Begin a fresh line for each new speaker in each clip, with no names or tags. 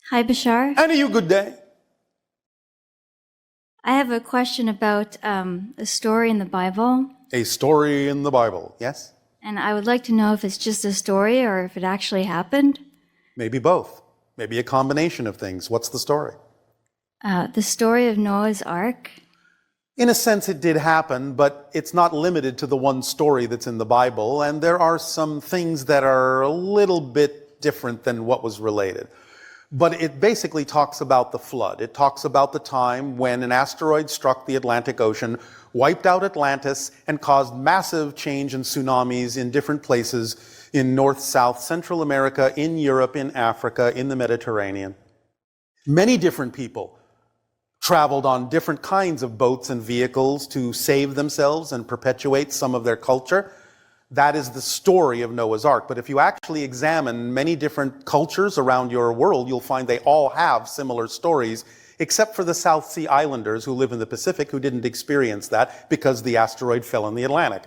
Hi, Bashar.
And a you good day.
I have a question about a story in the Bible,
A story in the Bible, yes?
and I would like to know if it's just a story or if it actually happened.
Maybe both. Maybe a combination of things. What's the story?
The story of Noah's Ark.
In a sense, it did happen, but it's not limited to the one story that's in the Bible, and there are some things that are a little bit different than what was related. But it basically talks about the flood. It talks about the time when an asteroid struck the Atlantic Ocean, wiped out Atlantis, and caused massive change and tsunamis in different places in North, South, Central America, in Europe, in Africa, in the Mediterranean. Many different people traveled on different kinds of boats and vehicles to save themselves and perpetuate some of their culture. That is the story of Noah's Ark. But if you actually examine many different cultures around your world, you'll find they all have similar stories, except for the South Sea Islanders who live in the Pacific who didn't experience that because the asteroid fell in the Atlantic.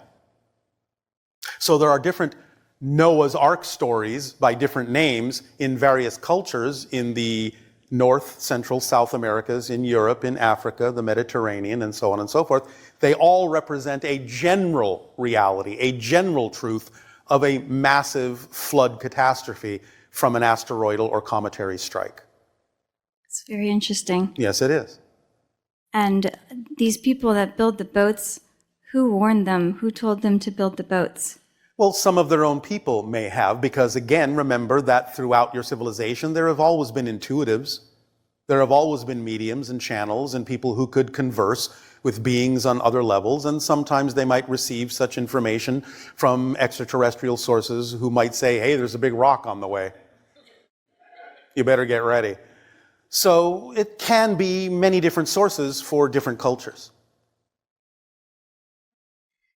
So there are different Noah's Ark stories by different names in various cultures in the North, Central, South Americas, in Europe, in Africa, the Mediterranean, and so on and so forth. They all represent a general reality, a general truth of a massive flood catastrophe from an asteroidal or cometary strike.
It's very interesting.
Yes, it is.
And these people that build the boats, who warned them? Who told them to build the boats?
Well, some of their own people may have, because again, remember that throughout your civilization, there have always been intuitives. There have always been mediums and channels and people who could converse with beings on other levels, and sometimes they might receive such information from extraterrestrial sources who might say, hey, there's a big rock on the way. You better get ready. So it can be many different sources for different cultures.